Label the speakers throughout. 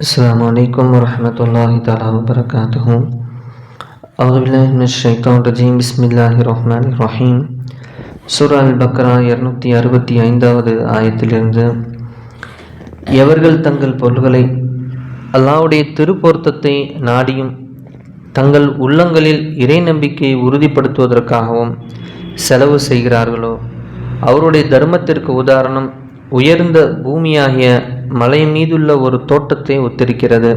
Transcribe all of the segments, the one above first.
Speaker 1: السلام عليكم ورحمة الله تعالى وبركاته. أعوذ بالله من الشيطان الرجيم. بسم الله الرحمن الرحيم. சூரா அல் பக்ரா 265வது ஆயத்திலிருந்து, எவர்கள் தங்கள் பொருள்களை அல்லாஹ்வுடைய திருப்பொருத்தத்தை நாடியும் தங்கள் உள்ளங்களில் இறை நம்பிக்கையை உறுதிப்படுத்துவதற்காகவும் செலவு செய்கிறார்களோ அவருடைய தர்மத்திற்கு உதாரணம் உயர்ந்த பூமியாகிய மலை மீதுள்ள ஒரு தோட்டத்தை ஒத்திருக்கிறது.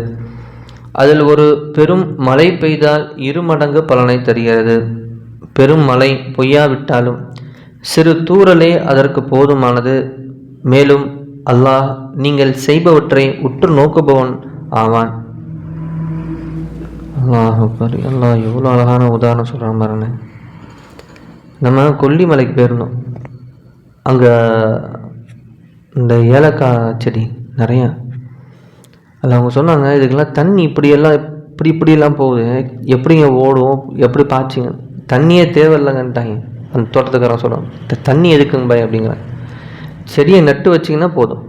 Speaker 1: அதில் ஒரு பெரும் மழை பெய்தால் 2 மடங்கு பலனை தருகிறது. பெரும் மழை பொய்யாவிட்டாலும் சிறு தூறலே அதற்கு போதுமானது. மேலும் அல்லாஹ் நீங்கள் செய்பவற்றை உற்று நோக்குபவன் ஆவான். அல்லாஹ் எவ்வளோ அழகான உதாரணம் சொல்கிறான் பாருங்க. நம்ம கொல்லிமலைக்கு போயிருந்தோம். அங்கே இந்த ஏலக்காய் செடி நிறையா. அதில் அவங்க சொன்னாங்க, இதுக்கெல்லாம் தண்ணி இப்படியெல்லாம் போகுது, எப்படிங்க ஓடும், எப்படி பாய்ச்சிங்க, தண்ணியே தேவையில்லைங்கன்ட்டாங்க. அந்த தோட்டத்துக்காரன் சொல்கிறாங்க, தண்ணி எதுக்குங்க பாய் அப்படிங்கிறாங்க. செடியை நட்டு வச்சிங்கன்னா போதும்.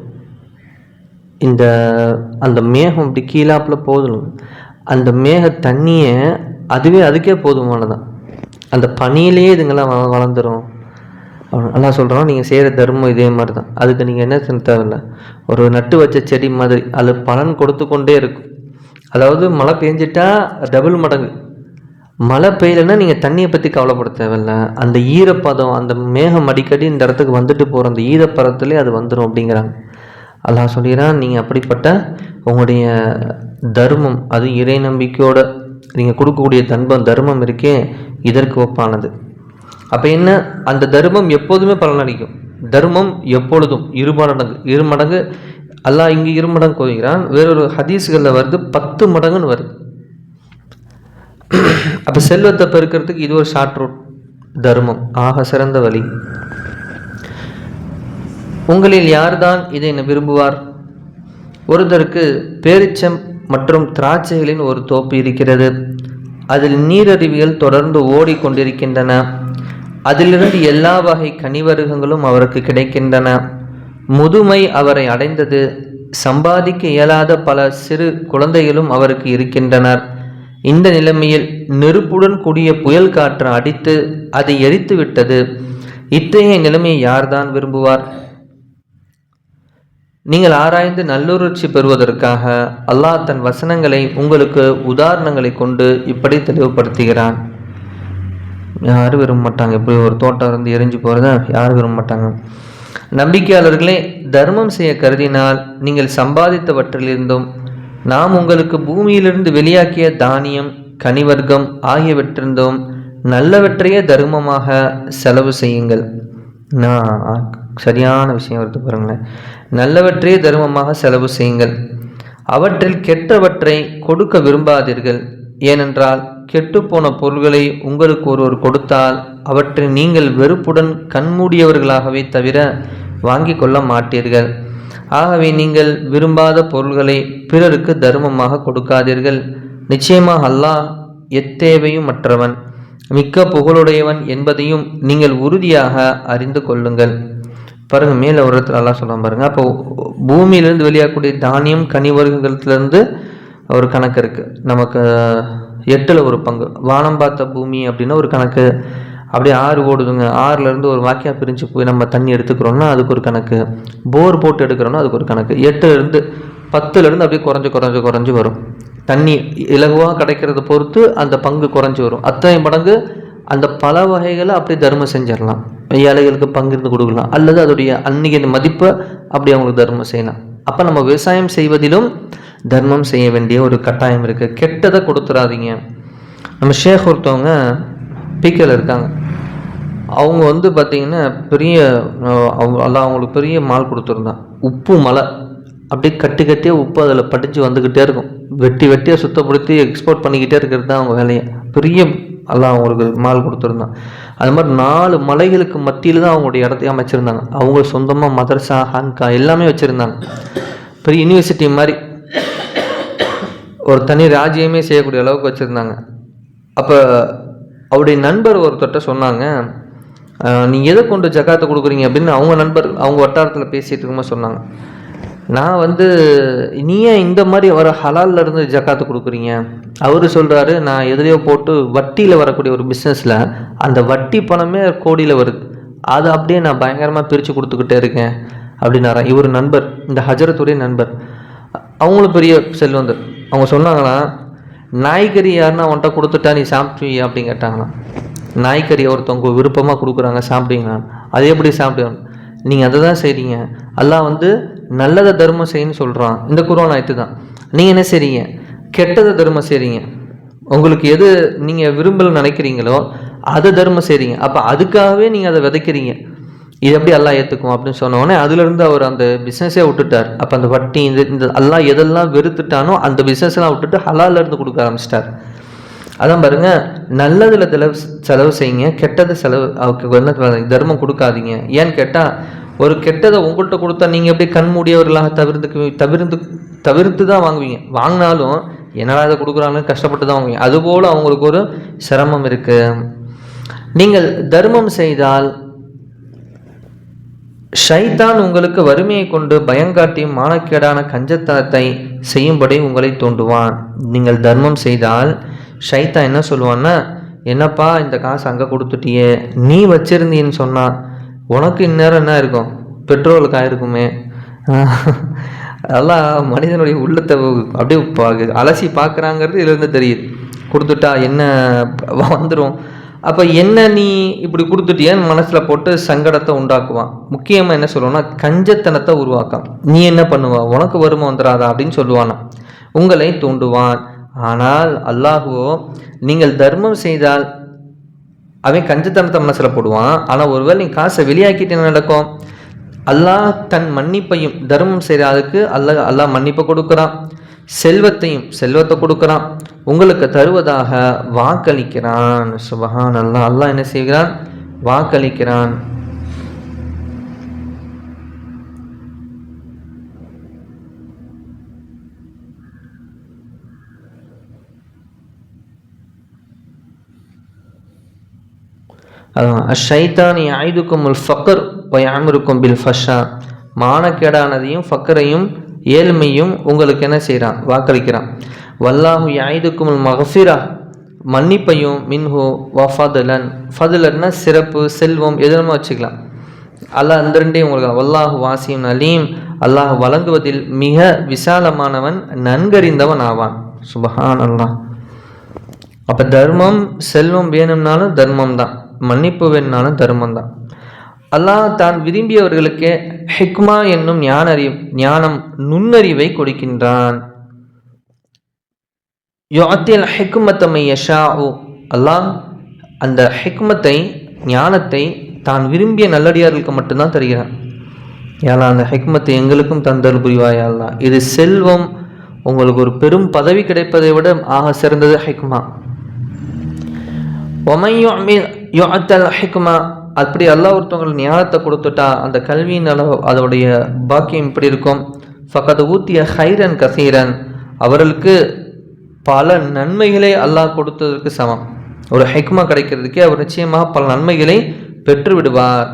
Speaker 1: அந்த மேகம் இப்படி கீழாப்பில் போதும், அந்த மேக தண்ணியை அதுக்கே போதுமானதான். அந்த பனியிலேயே இதுங்கெல்லாம் வளர்ந்துடும். நல்லா சொல்கிறோம். நீங்கள் செய்கிற தர்மம் இதே மாதிரி தான். அதுக்கு நீங்கள் என்ன செய்ய தேவையில்லை, ஒரு நட்டு வச்ச செடி மாதிரி அது பலன் கொடுத்து கொண்டே இருக்கும். அதாவது மழை பெஞ்சிட்டா டபுள் மடங்கு, மழை பெய்யலைன்னா நீங்கள் தண்ணியை பற்றி கவலைப்பட தேவையில்லை. அந்த ஈரப்பதம், அந்த மேகம் அடிக்கடி இந்த இடத்துக்கு வந்துட்டு போகிற அந்த ஈரப்பதத்துலேயே அது வந்துடும் அப்படிங்கிறாங்க. அல்லாஹ் சொல்கிறான், நீங்கள் அப்படிப்பட்ட உங்களுடைய தர்மம், அது இறை நம்பிக்கையோடு நீங்கள் கொடுக்கக்கூடிய தர்மம் இருக்கே, இதற்கு ஒப்பானது. அப்போ என்ன, அந்த தர்மம் எப்போதுமே பலனளிக்கும். தர்மம் எப்பொழுதும் 2 மடங்கு. அல்லாஹ் இங்கே 2 மடங்கு கோருகிறான். வேறொரு ஹதீஸ்களில் வருது 10 மடங்குன்னு வருது. அப்போ செல்வத்தை பெருக்கிறதுக்கு இது ஒரு ஷார்ட் ரூட். தர்மம் ஆக சிறந்த வழி. உங்களில் யார்தான் இதை விரும்புவார்? ஒருத்தருக்கு பேரிச்சம் மற்றும் திராட்சைகளின் ஒரு தோப்பு இருக்கிறது. அதில் நீரருவிகள் தொடர்ந்து ஓடிக்கொண்டிருக்கின்றன. அதிலிருந்து எல்லா வகை கனிவருகங்களும் அவருக்கு கிடைக்கின்றன. முதுமை அவரை அடைந்தது. சம்பாதிக்க இயலாத பல சிறு குழந்தைகளும் அவருக்கு இருக்கின்றனர். இந்த நிலைமையில் நெருப்புடன் கூடிய புயல் காற்று அடித்து அதை எரித்து விட்டது. இத்தகைய நிலைமையை யார்தான் விரும்புவார்? நீங்கள் ஆராய்ந்து நல்லுணர்ச்சி பெறுவதற்காக அல்லாஹ் தன் வசனங்களை உங்களுக்கு உதாரணங்களை கொண்டு இப்படி தெளிவுபடுத்துகிறான். யாரும் விரும்ப மாட்டாங்க. இப்படி ஒரு தோட்டம் இருந்து எரிஞ்சு போகிறத யாரும் விரும்ப மாட்டாங்க. நம்பிக்கையாளர்களே, தர்மம் செய்ய கருதினால் நீங்கள் சம்பாதித்தவற்றிலிருந்தும் நாம் உங்களுக்கு பூமியிலிருந்து வெளியாக்கிய தானியம், கனிவர்க்கம் ஆகியவற்றிருந்தும் நல்லவற்றையே தர்மமாக செலவு செய்யுங்கள். சரியான விஷயம் வருது பாருங்களேன். நல்லவற்றையே தர்மமாக செலவு செய்யுங்கள். அவற்றில் கெட்டவற்றை கொடுக்க விரும்பாதீர்கள். ஏனென்றால் கெட்டுப்போன பொருள்களை உங்களுக்கு ஒருவர் கொடுத்தால் அவற்றை நீங்கள் வெறுப்புடன் கண்மூடியவர்களாகவே தவிர வாங்கி கொள்ள மாட்டீர்கள். ஆகவே நீங்கள் விரும்பாத பொருள்களை பிறருக்கு தர்மமாக கொடுக்காதீர்கள். நிச்சயமாக அல்லாஹ் எத்தேவையும் மற்றவன், மிக்க புகழுடையவன் என்பதையும் நீங்கள் உறுதியாக அறிந்து கொள்ளுங்கள். பாருங்க, மேலே ஒரு இடத்துல அல்லாஹ் சொல்ல பாருங்க. அப்போ பூமியிலிருந்து வெளியாகக்கூடிய தானியம், கனிவர்க்கத்திலிருந்து ஒரு கணக்கு இருக்குது. நமக்கு 8ல் ஒரு பங்கு. வானம் பார்த்த பூமி அப்படின்னா ஒரு கணக்கு. அப்படியே 6 ஓடுதுங்க, 6லேருந்து ஒரு வாக்கியா பிரிஞ்சு போய் நம்ம தண்ணி எடுத்துக்கிறோம்னா அதுக்கு ஒரு கணக்கு. போர் போட்டு எடுக்கிறோம்னா அதுக்கு ஒரு கணக்கு. 8லேருந்து 10லேருந்து அப்படியே குறைஞ்சு வரும். தண்ணி இலகுவாக கிடைக்கிறத பொறுத்து அந்த பங்கு குறைஞ்சி வரும். அத்தனை மடங்கு அந்த பல வகைகளை அப்படியே தர்மம் செஞ்சிடலாம். ஏழைகளுக்கு பங்கு இருந்து கொடுக்கலாம், அல்லது அதோடைய அன்னைக்கு மதிப்பை அப்படி அவங்களுக்கு தர்மம் செய்யலாம். அப்போ நம்ம விவசாயம் செய்வதிலும் தர்மம் செய்ய வேண்டிய ஒரு கட்டாயம் இருக்குது. கெட்டதை கொடுத்துடாதீங்க. நம்ம ஷேக் ஒருத்தவங்க பீக்கில் இருக்காங்க. அவங்க பார்த்திங்கன்னா பெரிய அவங்களுக்கு பெரிய மால் கொடுத்துருந்தான். உப்பு மலை அப்படியே கட்டியே உப்பு அதில் படித்து வந்துக்கிட்டே இருக்கும். வெட்டியாக சுத்தப்படுத்தி எக்ஸ்போர்ட் பண்ணிக்கிட்டே இருக்கிறது தான் அவங்க வேலையை. பெரிய அவங்களுக்கு மால் கொடுத்துருந்தான். அது மாதிரி 4 மலைகளுக்கு மத்தியில் தான் அவங்களுடைய இடத்தையும் அமைச்சிருந்தாங்க. அவங்க சொந்தமாக மதரசா, ஹான்கா எல்லாமே வச்சுருந்தாங்க. பெரிய யூனிவர்சிட்டி மாதிரி ஒரு தனி ராஜ்யமே செய்யக்கூடிய அளவுக்கு வச்சுருந்தாங்க. அப்போ அவருடைய நண்பர் ஒருத்தட்ட சொன்னாங்க, நீங்கள் எதை கொண்டு ஜக்காத்தை கொடுக்குறீங்க அப்படின்னு அவங்க நண்பர் அவங்க வட்டாரத்தில் பேசிகிட்டு இருக்கும்போது சொன்னாங்க. நான் நீ ஏன் இந்த மாதிரி வர ஹலால்ல இருந்து ஜக்காத்து கொடுக்குறீங்க? அவரு சொல்றாரு, நான் எதுலையோ போட்டு வட்டியில் வரக்கூடிய ஒரு பிஸ்னஸில் அந்த வட்டி பணமே கோடியில் வருது, அதை அப்படியே நான் பயங்கரமாக பிரித்து கொடுத்துக்கிட்டே இருக்கேன் அப்படின்னாரா. இவர் நண்பர், இந்த ஹஜரத்துடைய நண்பர், அவங்களும் பெரிய செல்வந்தர். அவங்க சொன்னாங்களா, நாய்கறி யாருன்னா அவன்கிட்ட கொடுத்துட்டா நீ சாப்பிடுவீங்க அப்படின்னு கேட்டாங்களாம். நாய்கறி ஒருத்தவங்க விருப்பமாக கொடுக்குறாங்க, சாப்பிடுவீங்களா? அது எப்படி சாப்பிடுவாங்க? நீங்கள் அதை தான் செய்கிறீங்க. அல்லாஹ் நல்லதை தர்மம் செய்யணும்னு சொல்கிறான். இந்த குர்ஆன் ஆயத்து தான். நீங்கள் என்ன செய்கிறீங்க? கெட்டதை தர்மம் செய்கிறீங்க. உங்களுக்கு எது நீங்கள் விரும்பல நினைக்கிறீங்களோ அதை தர்மம் செய்கிறீங்க. அப்போ அதுக்காகவே நீங்கள் அதை விதைக்கிறீங்க. இது எப்படி அல்லாஹ் ஏற்றுக்கும் அப்படின்னு சொன்னோடனே அதுலேருந்து அவர் அந்த பிஸ்னஸே விட்டுட்டார். அப்போ அந்த வட்டி இந்த அல்லாஹ் எதெல்லாம் வெறுத்துட்டானோ அந்த பிஸ்னஸ்லாம் விட்டுட்டு ஹலால்ல இருந்து கொடுக்க ஆரம்பிச்சிட்டார். அதான் பாருங்க, நல்லதில் செலவு செய்யுங்க, கெட்டதை தர்மம் கொடுக்காதீங்க. ஏன்னு கேட்டால், ஒரு கெட்டதை உங்கள்கிட்ட கொடுத்தா நீங்கள் எப்படி கண்மூடியவர்களாக தவிர்த்து தான் வாங்குவீங்க. வாங்கினாலும் என்னடா இதை கொடுக்குறாங்கன்னு கஷ்டப்பட்டு தான் வாங்குவீங்க. அதுபோல் அவங்களுக்கு ஒரு சிரமம் இருக்குது. நீங்கள் தர்மம் செய்தால் ஷைத்தான் உங்களுக்கு வறுமையை கொண்டு பயங்காட்டி மானக்கேடான கஞ்சத்தனத்தை செய்யும்படி உங்களை தூண்டுவான். நீங்கள் தர்மம் செய்தால் ஷைத்தான் என்ன சொல்லுவான்னா, என்னப்பா இந்த காசு அங்கே கொடுத்துட்டியே, நீ வச்சிருந்தீன்னு சொன்னால் உனக்கு இந்நேரம் என்ன இருக்கும்? பெட்ரோலுக்கு ஆயிருக்குமே. அதெல்லாம் மனிதனுடைய உள்ளத்தை அப்படியே அலசி பார்க்குறாங்கிறது இதுலேருந்து தெரியுது. கொடுத்துட்டா என்ன வந்துடும். அப்போ என்ன நீ இப்படி கொடுத்துட்டியான்னு மனசில் போட்டு சங்கடத்தை உண்டாக்குவான். முக்கியமாக என்ன சொல்லுவான்னா, கஞ்சத்தனத்தை உருவாக்கான். நீ என்ன பண்ணுவா, உனக்கு வருமா வந்துடாதா அப்படின்னு சொல்லுவானா, உங்களை தூண்டுவான். ஆனால் அல்லாஹுவோ, நீங்கள் தர்மம் செய்தால் அவன் கஞ்சத்தனத்தை மனசில் போடுவான். ஆனால் ஒருவேளை நீ காசை வெளியாக்கிட்டு என்ன நடக்கும்? அல்லாஹ் தன் மன்னிப்பையும், தர்மம் செய்கிறதுக்கு அல்லாஹ் மன்னிப்பை கொடுக்குறான், செல்வத்தை கொடுக்குறான், உங்களுக்கு தருவதாக வாக்களிக்கிறான். சுபஹான் அல்லாஹ். அல்லாஹ் என்ன செய்கிறான்? வாக்களிக்கிறான். அஷைத்தானி ஐதுக்குமுல் ஃபக்ர் வயஅமுருக்கும் பில் ஃபஷா. மானக்கேடானதையும் ஃபக்கரையும் ஏழ்மையும் உங்களுக்கு என்ன செய்கிறான்? வாக்களிக்கிறான். வல்லாஹு யஐதுக்குமுல் மஃபிரா, மன்னிப்பையும், மின்ஹு வஃபதுலன், ஃபதுலன்னா சிறப்பு, செல்வம், எதுவுமே வச்சுக்கலாம். அல்லாஹ் அந்த ரெண்டையும் உங்களுக்கு. வல்லாஹு வாசியும் அலீம், அல்லாஹ் வழங்குவதில் மிக விசாலமானவன், நன்கறிந்தவன் ஆவான். சுபஹான் அல்லாஹ். அப்போ தர்மம், செல்வம் வேணும்னாலும் தர்மம் தான், மன்னிப்பு வேணும்னாலும் தர்மம் தான். அல்லாஹ் தான் விரும்பியவர்களுக்கு ஹிக்மா என்னும் ஞானம் நுண்ணறிவை கொடுக்கின்றான். யுஅத்தில் ஹிக்மத மை யஷாஉ, அல்லாஹ் அந்த ஹிக்மத்தை, ஞானத்தை தான் விரும்பிய நல்லடியார்களுக்கு மட்டும்தான் தருகிறான். ஏன்னா அந்த ஹிக்மத்தை எங்களுக்கும் தந்தல் புரிவாயா அல்லாஹ். இது செல்வம், உங்களுக்கு ஒரு பெரும் பதவி கிடைப்பதை விட ஆக சிறந்தது ஹிக்மா. ஹிக்மா, அப்படி அல்லாஹ் ஒருத்தவங்களுக்கு ஞானத்தை கொடுத்துட்டா அந்த கல்வியின் அளவு, அதோடைய பாக்கியம் இப்படி இருக்கும். ஃபகத் ஊத்திய ஹைரன் கசீரன், அவர்களுக்கு பல நன்மைகளை அல்லாஹ் கொடுத்ததற்கு சமம். ஒரு ஹிக்மா கிடைக்கிறதுக்கே அவர் நிச்சயமாக பல நன்மைகளை பெற்று விடுவார்.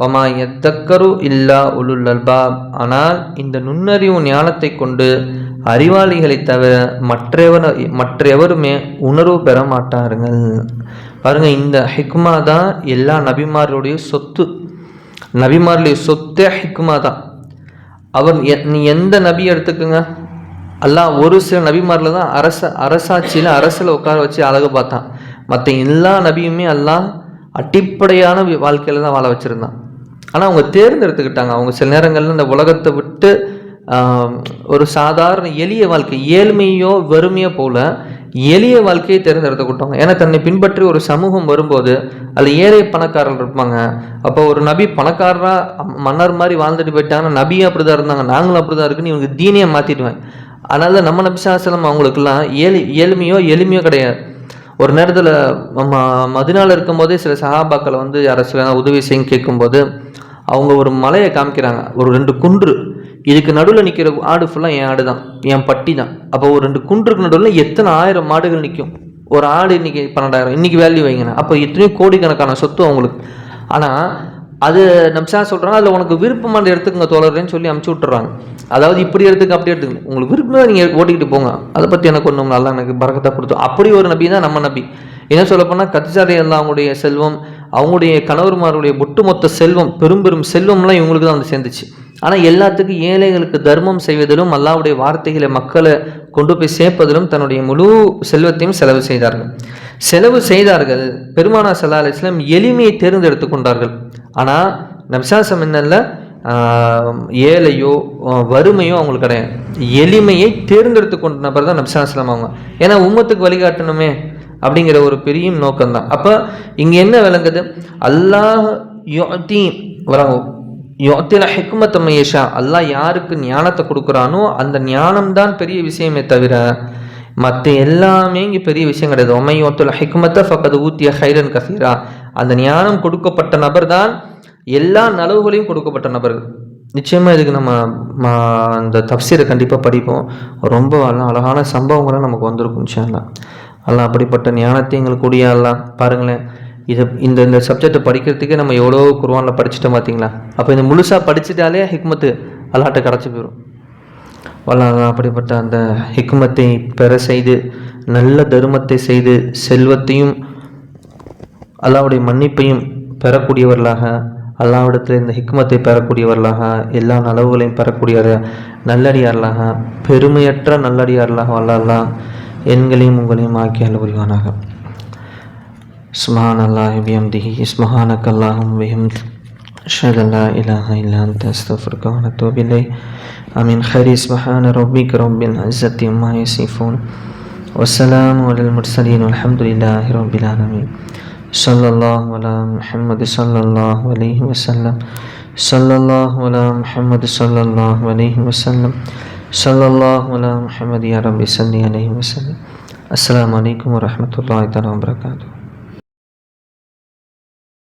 Speaker 1: ஒமா யத்தக்கரு இல்லா உலுல் அல்பாப், ஆனால் இந்த நுண்ணறிவு ஞானத்தை கொண்டு அறிவாளிகளை தவிர மற்றெவருமே உணர்வு பெற மாட்டார்கள். பாருங்க, இந்த ஹிக்மா தான் எல்லா நபிமார்களுடைய சொத்து. நபிமார்களுடைய சொத்தே ஹிக்மா தான். நீ எந்த நபி எடுத்துக்குங்க, அல்லாஹ் ஒரு சில நபிமாரில் தான் அரசாட்சியில் அரசில் உட்கார வச்சு அழகு பார்த்தான். மற்ற எல்லா நபியுமே அல்லாஹ் அடிப்படையான வாழ்க்கையில் தான் வாழ வச்சுருந்தான். ஆனால் அவங்க தேர்ந்தெடுத்துக்கிட்டாங்க. அவங்க சில நேரங்களில் இந்த உலகத்தை விட்டு ஒரு சாதாரண எளிய வாழ்க்கை, ஏழ்மையோ வறுமையோ போல எளிய வாழ்க்கையை தேர்ந்தெடுத்துக்கிட்டாங்க. ஏன்னா தன்னை பின்பற்றி ஒரு சமூகம் வரும்போது அதில் ஏழை பணக்காரர்கள் இருப்பாங்க. அப்போ ஒரு நபி பணக்காரராக மன்னர் மாதிரி வாழ்ந்துட்டு போயிட்டாங்கன்னா, நபியும் அப்படி தான் இருந்தாங்க, நாங்களும் அப்படி தான் இருக்குன்னு இவங்க தீனியை மாற்றிடுவாங்க. அதனால நம்ம நபி ஸல்லல்லாஹு அலைஹி வஸல்லம் அவங்களுக்குலாம் எளிமையோ கிடையாது. ஒரு நேரத்தில் மதீனால இருக்கும்போதே சில சஹாபாக்களை யாராச்சும் உதவி செய்யும் கேட்கும்போது அவங்க ஒரு மலையை காமிக்கிறாங்க, ஒரு 2 குன்று, இதுக்கு நடுவில் நிற்கிற ஆடு ஃபுல்லாக என் ஆடு தான், என் பட்டி தான். அப்போ ஒரு 2 குன்றுக்கு நடுவில் எத்தனை 1000 மாடுகள் நிற்கும். ஒரு ஆடு இன்னைக்கு 12,000, இன்னைக்கு வேல்யூ வைங்கண்ணா. அப்போ எத்தனையோ கோடிக்கணக்கான சொத்து அவங்களுக்கு. ஆனால் அது நம்சா சொல்கிறாங்க, அதில் உனக்கு விருப்பமான எடுத்துக்கங்க தோழர்ன்னு சொல்லி அமுச்சு விட்டுறாங்க. அதாவது இப்படி எடுத்துக்க அப்படி எடுத்துக்கங்க, உங்களுக்கு விருப்பம் நீங்கள் ஓட்டிக்கிட்டு போங்க, அதை பற்றி எனக்கு ஒன்றும் நல்லா எனக்கு பரக்கத்தை கொடுத்தோம். அப்படி ஒரு நபி தான் நம்ம நபி. என்ன சொல்லப்போனால் கத்ஜா ரலியல்லாஹு அவங்களுடைய செல்வம், அவங்களுடைய கணவர்மாருடைய ஒட்டுமொத்த செல்வம், பெரும் பெரும் செல்வம்லாம் இவங்களுக்கு தான் வந்து சேர்ந்துச்சு. ஆனால் எல்லாத்துக்கும் ஏழைகளுக்கு தர்மம் செய்வதிலும் அல்லாஹ்வுடைய வார்த்தைகளை மக்களை கொண்டு போய் சேர்ப்பதிலும் தன்னுடைய முழு செல்வத்தையும் செலவு செய்தார்கள். பெருமானார் ஸல்லல்லாஹு அலைஹி வஸல்லம் எளிமையை தேர்ந்தெடுத்து கொண்டார்கள். ஆனால் நபிசாசம் என்னல்ல, ஏழையோ வறுமையோ அவங்களுக்கு கிடையாது, எளிமையை தேர்ந்தெடுத்து கொண்ட நபர் தான் நபிசாஸ்லாம் அவங்க. ஏன்னா உம்மத்துக்கு வழிகாட்டணுமே அப்படிங்கிற ஒரு பெரிய நோக்கம்தான். அப்போ இங்கே என்ன விளங்குது, அல்லாஹ் யோத்தில ஹிக்மத் மையஷா, அல்லாஹ் யாருக்கு ஞானத்தை கொடுக்குறானோ அந்த ஞானம்தான் பெரிய விஷயமே தவிர மற்ற எல்லாமே இங்கே பெரிய விஷயம் கிடையாது. ஒமை யோத்தில ஹிக்மத்தை ஃபக்கது ஊத்திய ஹைரன் கசீரா, அந்த ஞானம் கொடுக்கப்பட்ட நபர் தான் எல்லா நலவுகளையும் கொடுக்கப்பட்ட நபர்கள். நிச்சயமாக இதுக்கு நம்ம அந்த தஃப்சீரை கண்டிப்பாக படிப்போம். ரொம்ப அழகான சம்பவங்களும் நமக்கு வந்திருக்கும் இன்ஷா அல்லாஹ். அல்லாஹ் அப்படிப்பட்ட ஞானத்தை எங்களுக்கு கூடிய அல்லாஹ். பாருங்களேன், இந்த சப்ஜெக்டை படிக்கிறதுக்கே நம்ம எவ்வளோ குர்ஆனில் படிச்சுட்டோம் பார்த்தீங்களா. அப்போ இந்த முழுசாக படிச்சுட்டாலே ஹிக்மத்து அல்லாஹ்ட்ட கிடச்சி போயிடும். அல்லாஹ் அப்படிப்பட்ட அந்த ஹிக்மத்தை பெற செய்து, நல்ல தர்மத்தை செய்து, செல்வத்தையும் அல்லாஹ்வுடைய மன்னிப்பையும் பெறக்கூடியவர்களாக, அல்லாஹ்விடத்தில் இந்த ஹிக்மத்தை பெறக்கூடியவர்களாக, எல்லா நலவுகளையும் பெறக்கூடிய நல்லடியார்களாக, பெருமையற்ற நல்லடியார்களாக அல்லாஹ் எண்களையும் உங்களையும் ஆக்கி அருள் புரிவானாக. சுப்ஹானல்லாஹி பிஹம்திஹி, சுப்ஹானக்கல்லாஹும்ம பிஹம்திக, அஷ்ஹது அல்லா இலாஹா இல்லா அன்த, அஸ்தக்ஃபிருக வ அத்தூபு இலைக். ஆமீன். ஹைரி. சுப்ஹான ரப்பிக ரப்பில் இஸ்ஸத்தி அம்மா யசிஃபூன், வஸ்ஸலாமு அலல் முர்ஸலீன், வல்ஹம்துலில்லாஹி ரப்பில் ஆலமீன். ஸல்லல்லாஹு அலா முஹம்மது ஸல்லல்லாஹு அலைஹி வஸல்லம், ஸல்லல்லாஹு அலா முஹம்மது ஸல்லல்லாஹு அலைஹி வஸல்லம், ஸல்லல்லாஹு அலா முஹம்மது யா ரப்பி ஸல்லி அலைஹி வஸல்லம். அஸ்ஸலாமு அலைக்கும் வரஹ்மத்துல்லாஹி தஆலா வபரகாத்துஹு.